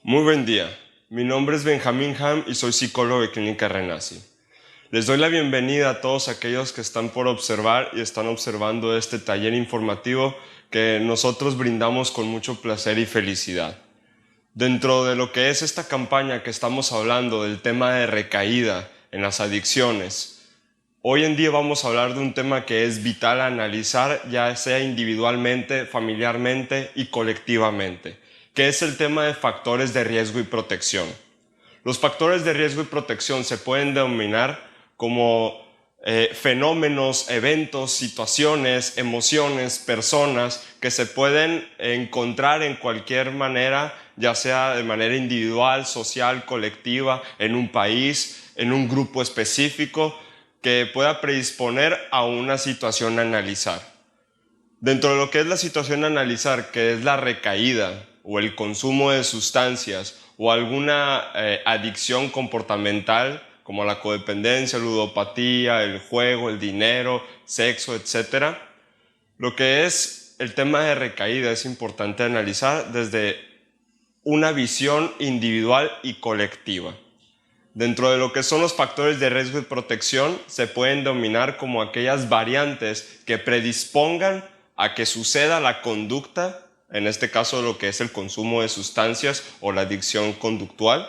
Muy buen día, mi nombre es Benjamín Ham y soy psicólogo de Clínica Renaci. Les doy la bienvenida a todos aquellos que están por observar y están observando este taller informativo que nosotros brindamos con mucho placer y felicidad. Dentro de lo que es esta campaña que estamos hablando del tema de recaída en las adicciones, hoy en día vamos a hablar de un tema que es vital analizar, ya sea individualmente, familiarmente y colectivamente, que es el tema de factores de riesgo y protección. Los factores de riesgo y protección se pueden denominar como fenómenos, eventos, situaciones, emociones, personas que se pueden encontrar en cualquier manera, ya sea de manera individual, social, colectiva, en un país, en un grupo específico, que pueda predisponer a una situación a analizar. Dentro de lo que es la situación a analizar, que es la recaída o el consumo de sustancias o alguna adicción comportamental como la codependencia, ludopatía, el juego, el dinero, sexo, etc. Lo que es el tema de recaída es importante analizar desde una visión individual y colectiva. Dentro de lo que son los factores de riesgo y protección, se pueden denominar como aquellas variantes que predispongan a que suceda la conducta, en este caso lo que es el consumo de sustancias o la adicción conductual,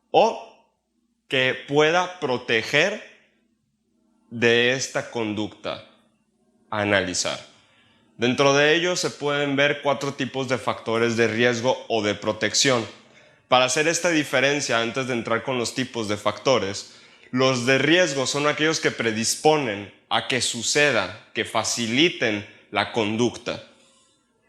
o que pueda proteger de esta conducta a analizar. Dentro de ellos se pueden ver 4 tipos de factores de riesgo o de protección. Para hacer esta diferencia, antes de entrar con los tipos de factores, los de riesgo son aquellos que predisponen a que suceda, que faciliten la conducta.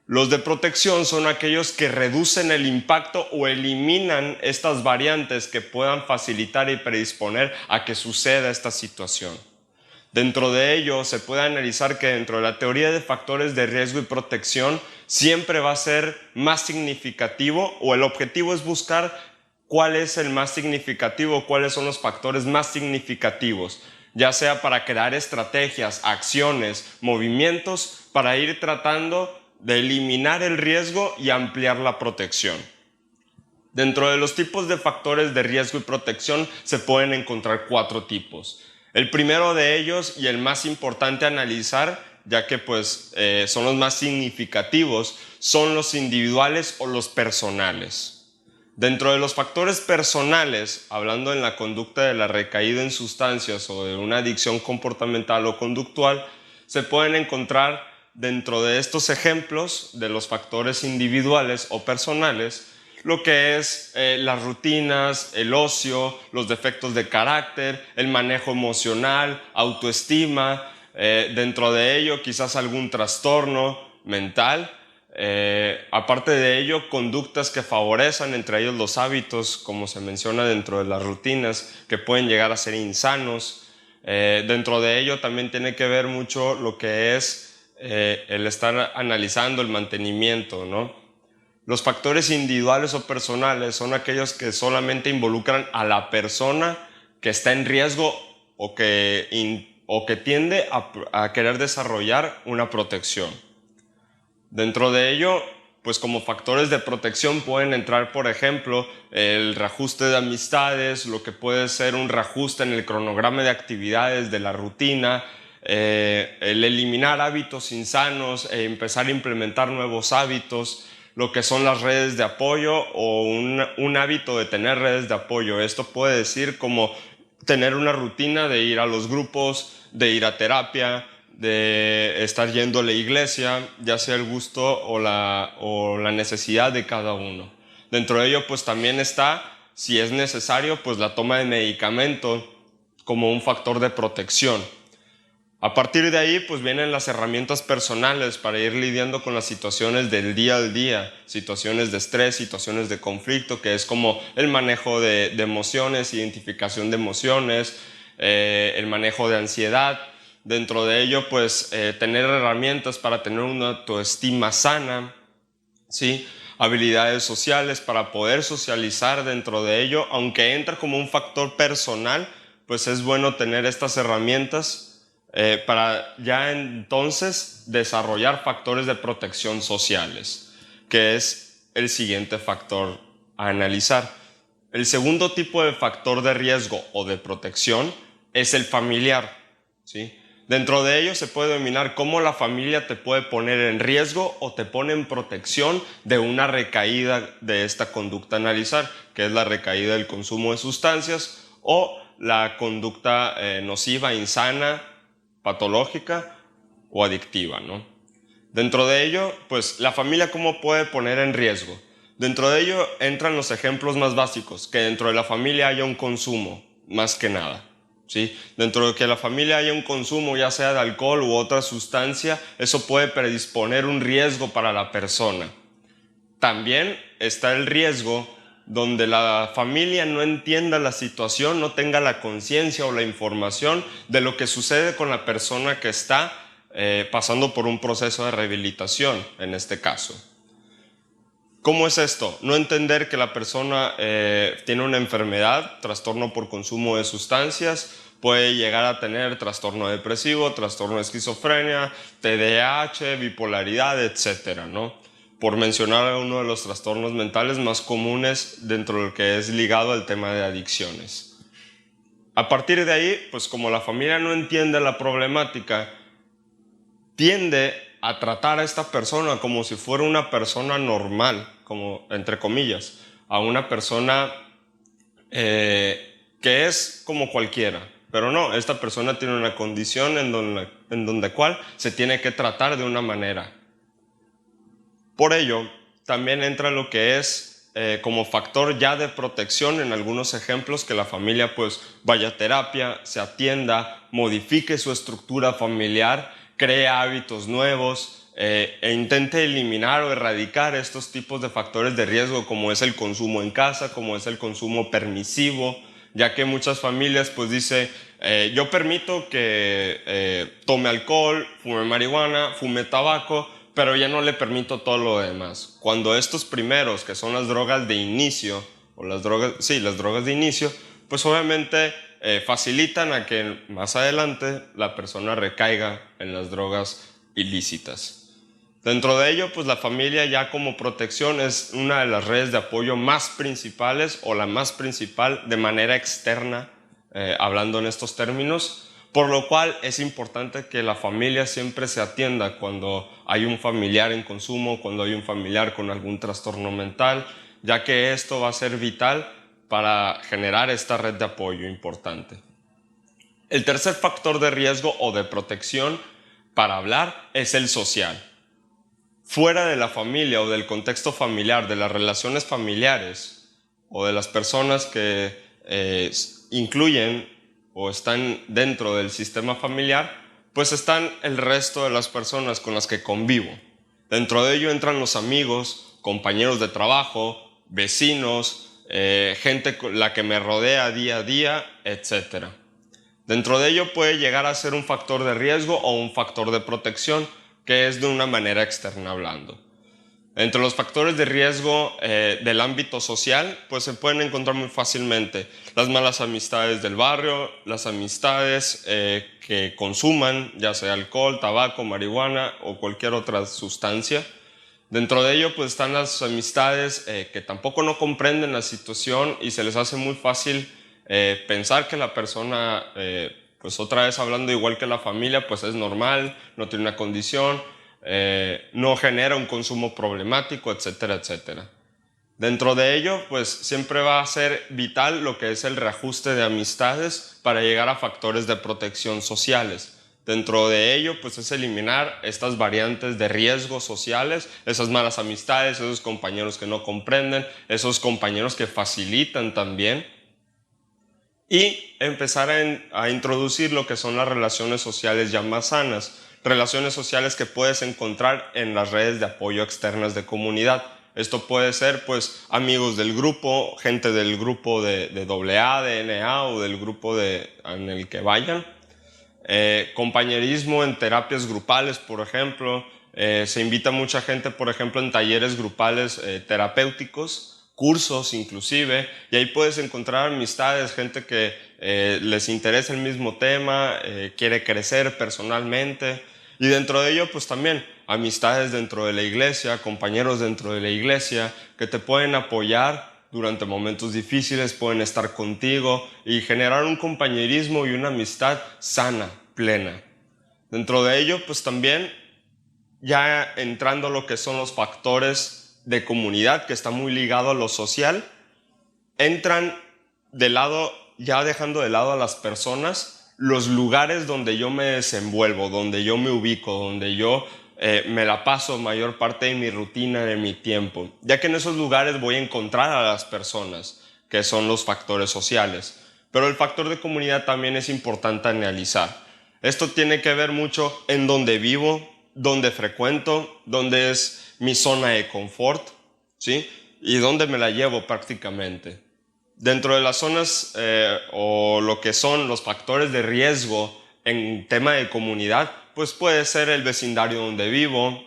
Los de protección son aquellos que reducen el impacto o eliminan estas variantes que puedan facilitar y predisponer a que suceda esta situación. Dentro de ello se puede analizar que dentro de la teoría de factores de riesgo y protección siempre va a ser más significativo, o el objetivo es buscar cuál es el más significativo, cuáles son los factores más significativos, ya sea para crear estrategias, acciones, movimientos para ir tratando de eliminar el riesgo y ampliar la protección. Dentro de los tipos de factores de riesgo y protección se pueden encontrar 4 tipos. El primero de ellos, y el más importante a analizar, ya que son los más significativos, son los individuales o los personales. Dentro de los factores personales, hablando en la conducta de la recaída en sustancias o de una adicción comportamental o conductual, se pueden encontrar dentro de estos ejemplos de los factores individuales o personales lo que es las rutinas, el ocio, los defectos de carácter, el manejo emocional, autoestima, dentro de ello quizás algún trastorno mental. Aparte de ello, conductas que favorecen, entre ellos los hábitos, como se menciona dentro de las rutinas, que pueden llegar a ser insanos. Dentro de ello también tiene que ver mucho lo que es el estar analizando el mantenimiento, ¿no? Los factores individuales o personales son aquellos que solamente involucran a la persona que está en riesgo o que tiende a querer desarrollar una protección. Dentro de ello, pues como factores de protección pueden entrar, por ejemplo, el reajuste de amistades, lo que puede ser un reajuste en el cronograma de actividades de la rutina, el eliminar hábitos insanos e empezar a implementar nuevos hábitos, lo que son las redes de apoyo o un hábito de tener redes de apoyo. Esto puede decir como tener una rutina de ir a los grupos, de ir a terapia, de estar yendo a la iglesia, ya sea el gusto o la necesidad de cada uno. Dentro de ello pues también está, si es necesario, pues la toma de medicamento como un factor de protección. A partir de ahí pues vienen las herramientas personales para ir lidiando con las situaciones del día al día, situaciones de estrés, situaciones de conflicto, que es como el manejo de emociones, identificación de emociones, el manejo de ansiedad. Dentro de ello pues tener herramientas para tener una autoestima sana, ¿sí? Habilidades sociales para poder socializar dentro de ello, aunque entra como un factor personal, pues es bueno tener estas herramientas para ya entonces desarrollar factores de protección sociales, que es el siguiente factor a analizar. El segundo tipo de factor de riesgo o de protección es el familiar, ¿sí? Dentro de ello se puede denominar cómo la familia te puede poner en riesgo o te pone en protección de una recaída de esta conducta a analizar, que es la recaída del consumo de sustancias o la conducta nociva, insana, patológica o adictiva, ¿no? Dentro de ello, pues la familia cómo puede poner en riesgo. Dentro de ello entran los ejemplos más básicos, que dentro de la familia haya un consumo, más que nada, ¿sí? Dentro de que la familia haya un consumo, ya sea de alcohol u otra sustancia, eso puede predisponer un riesgo para la persona. También está el riesgo donde la familia no entienda la situación, no tenga la conciencia o la información de lo que sucede con la persona que está pasando por un proceso de rehabilitación, en este caso. ¿Cómo es esto? No entender que la persona tiene una enfermedad, trastorno por consumo de sustancias, puede llegar a tener trastorno depresivo, trastorno de esquizofrenia, TDAH, bipolaridad, etcétera, ¿no? Por mencionar uno de los trastornos mentales más comunes dentro de lo que es ligado al tema de adicciones. A partir de ahí, pues como la familia no entiende la problemática, tiende a tratar a esta persona como si fuera una persona normal, como entre comillas, a una persona que es como cualquiera. Pero no, esta persona tiene una condición en donde cual se tiene que tratar de una manera. Por ello, también entra lo que es como factor ya de protección en algunos ejemplos, que la familia pues vaya a terapia, se atienda, modifique su estructura familiar, cree hábitos nuevos e intente eliminar o erradicar estos tipos de factores de riesgo, como es el consumo en casa, como es el consumo permisivo, ya que muchas familias pues dice yo permito que tome alcohol, fume marihuana, fume tabaco, pero ya no le permito todo lo demás. Cuando estos primeros, que son las drogas de inicio, o las drogas de inicio, pues obviamente facilitan a que más adelante la persona recaiga en las drogas ilícitas. Dentro de ello, pues la familia ya como protección es una de las redes de apoyo más principales o la más principal de manera externa, hablando en estos términos, por lo cual es importante que la familia siempre se atienda cuando hay un familiar en consumo, cuando hay un familiar con algún trastorno mental, ya que esto va a ser vital para generar esta red de apoyo importante. El tercer factor de riesgo o de protección para hablar es el social. Fuera de la familia o del contexto familiar, de las relaciones familiares o de las personas que incluyen o están dentro del sistema familiar, pues están el resto de las personas con las que convivo. Dentro de ello entran los amigos, compañeros de trabajo, vecinos, gente con la que me rodea día a día, etc. Dentro de ello puede llegar a ser un factor de riesgo o un factor de protección, que es de una manera externa hablando. Entre los factores de riesgo del ámbito social, pues se pueden encontrar muy fácilmente las malas amistades del barrio, las amistades que consuman, ya sea alcohol, tabaco, marihuana o cualquier otra sustancia. Dentro de ello, pues están las amistades que tampoco no comprenden la situación y se les hace muy fácil pensar que la persona, pues otra vez hablando igual que la familia, pues es normal, no tiene una condición, no genera un consumo problemático, etcétera, etcétera. Dentro de ello, pues siempre va a ser vital lo que es el reajuste de amistades para llegar a factores de protección sociales. Dentro de ello, pues es eliminar estas variantes de riesgos sociales, esas malas amistades, esos compañeros que no comprenden, esos compañeros que facilitan también, y empezar a introducir lo que son las relaciones sociales ya más sanas, relaciones sociales que puedes encontrar en las redes de apoyo externas de comunidad. Esto puede ser pues amigos del grupo, gente del grupo de AA, de NA o del grupo en el que vayan. Compañerismo en terapias grupales, por ejemplo. Se invita mucha gente, por ejemplo, en talleres grupales terapéuticos, cursos inclusive, y ahí puedes encontrar amistades, gente que les interesa el mismo tema, quiere crecer personalmente, y dentro de ello pues también amistades dentro de la iglesia, compañeros dentro de la iglesia que te pueden apoyar durante momentos difíciles, pueden estar contigo y generar un compañerismo y una amistad sana, plena. Dentro de ello, pues también ya entrando a lo que son los factores de comunidad, que está muy ligado a lo social, entran de lado, ya dejando de lado a las personas, los lugares donde yo me desenvuelvo, donde yo me ubico, donde yo me la paso mayor parte de mi rutina, de mi tiempo, ya que en esos lugares voy a encontrar a las personas, que son los factores sociales. Pero el factor de comunidad también es importante analizar. Esto tiene que ver mucho en donde vivo, donde frecuento, donde es mi zona de confort, ¿sí? Y donde me la llevo prácticamente. Dentro de las zonas o lo que son los factores de riesgo en tema de comunidad, pues puede ser el vecindario donde vivo,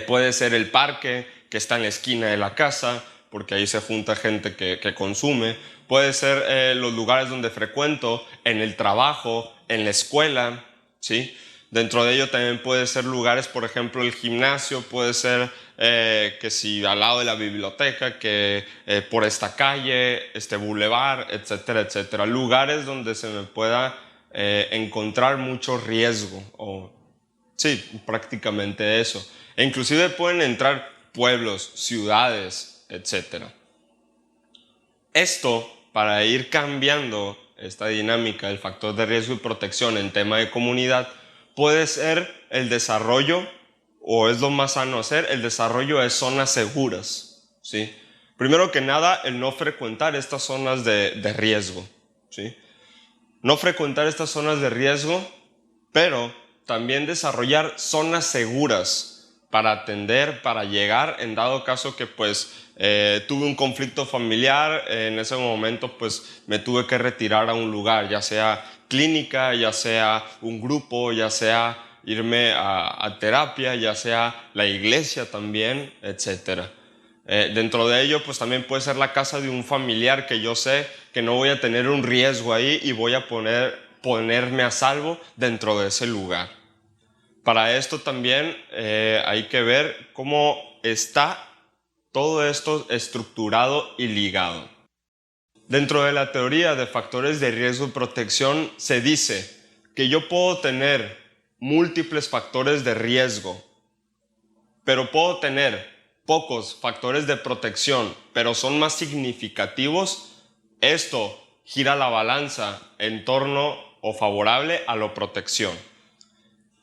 puede ser el parque que está en la esquina de la casa, porque ahí se junta gente que consume, puede ser los lugares donde frecuento, en el trabajo, en la escuela, ¿sí? Dentro de ello también puede ser lugares, por ejemplo, el gimnasio, puede ser que si al lado de la biblioteca, que por esta calle, este bulevar, etcétera, etcétera. Lugares donde se me pueda encontrar mucho riesgo, sí, prácticamente eso. E inclusive pueden entrar pueblos, ciudades, etcétera. Esto, para ir cambiando esta dinámica del factor de riesgo y protección en tema de comunidad, puede ser el desarrollo, o es lo más sano hacer, el desarrollo de zonas seguras, ¿sí? Primero que nada, el no frecuentar estas zonas de riesgo, ¿sí? No frecuentar estas zonas de riesgo, pero también desarrollar zonas seguras para atender, para llegar, en dado caso que pues tuve un conflicto familiar, en ese momento pues me tuve que retirar a un lugar, ya sea clínica, ya sea un grupo, ya sea irme a terapia, ya sea la iglesia también, etcétera. Dentro de ello, pues también puede ser la casa de un familiar que yo sé que no voy a tener un riesgo ahí y voy a ponerme a salvo dentro de ese lugar. Para esto también hay que ver cómo está todo esto estructurado y ligado. Dentro de la teoría de factores de riesgo y protección se dice que yo puedo tener múltiples factores de riesgo, pero puedo tener pocos factores de protección, pero son más significativos. Esto gira la balanza en torno o favorable a la protección.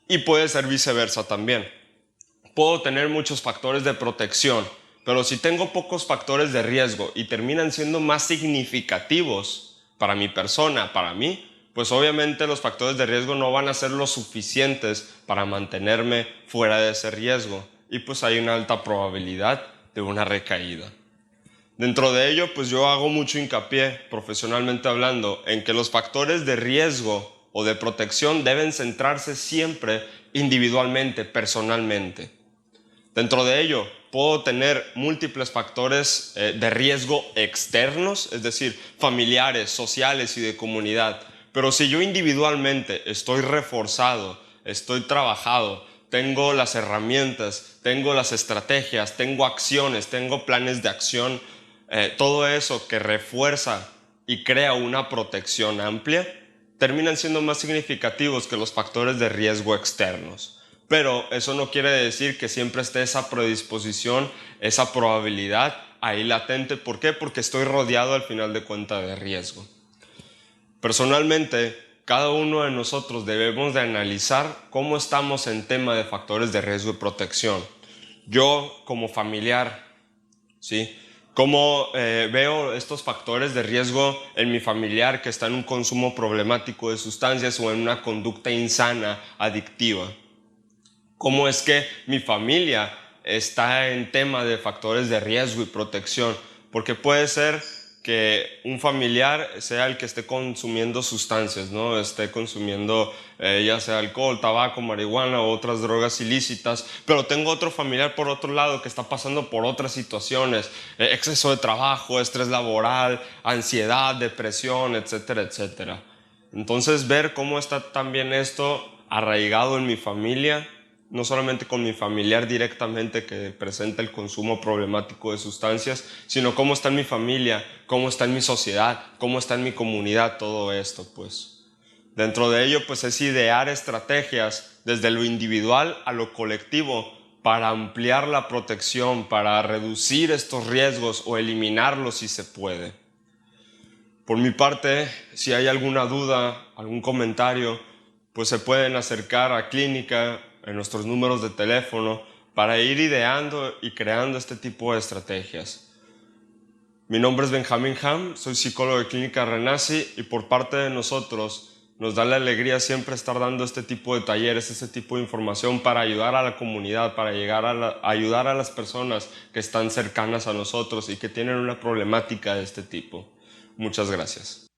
Y puede ser viceversa también. Puedo tener muchos factores de protección, pero si tengo pocos factores de riesgo y terminan siendo más significativos para mi persona, para mí, pues obviamente los factores de riesgo no van a ser lo suficientes para mantenerme fuera de ese riesgo. Y pues hay una alta probabilidad de una recaída. Dentro de ello, pues yo hago mucho hincapié, profesionalmente hablando, en que los factores de riesgo o de protección deben centrarse siempre individualmente, personalmente. Dentro de ello, puedo tener múltiples factores de riesgo externos, es decir, familiares, sociales y de comunidad. Pero si yo individualmente estoy reforzado, estoy trabajado, tengo las herramientas, tengo las estrategias, tengo acciones, tengo planes de acción, todo eso que refuerza y crea una protección amplia, terminan siendo más significativos que los factores de riesgo externos. Pero eso no quiere decir que siempre esté esa predisposición, esa probabilidad ahí latente. ¿Por qué? Porque estoy rodeado al final de cuentas de riesgo. Personalmente, cada uno de nosotros debemos de analizar cómo estamos en tema de factores de riesgo y protección. Yo como familiar, ¿sí? ¿Cómo veo estos factores de riesgo en mi familiar que está en un consumo problemático de sustancias o en una conducta insana, adictiva? ¿Cómo es que mi familia está en tema de factores de riesgo y protección? Porque puede ser que un familiar sea el que esté consumiendo sustancias, ¿no? Esté consumiendo ya sea alcohol, tabaco, marihuana o otras drogas ilícitas, pero tengo otro familiar por otro lado que está pasando por otras situaciones, exceso de trabajo, estrés laboral, ansiedad, depresión, etcétera, etcétera. Entonces ver cómo está también esto arraigado en mi familia no solamente con mi familiar directamente que presenta el consumo problemático de sustancias, sino cómo está en mi familia, cómo está en mi sociedad, cómo está en mi comunidad, todo esto, pues. Dentro de ello, pues es idear estrategias desde lo individual a lo colectivo para ampliar la protección, para reducir estos riesgos o eliminarlos si se puede. Por mi parte, si hay alguna duda, algún comentario, pues se pueden acercar a Clínica en nuestros números de teléfono para ir ideando y creando este tipo de estrategias. Mi nombre es Benjamín Ham, soy psicólogo de Clínica Renaci y por parte de nosotros nos da la alegría siempre estar dando este tipo de talleres, este tipo de información para ayudar a la comunidad, para ayudar a las personas que están cercanas a nosotros y que tienen una problemática de este tipo. Muchas gracias.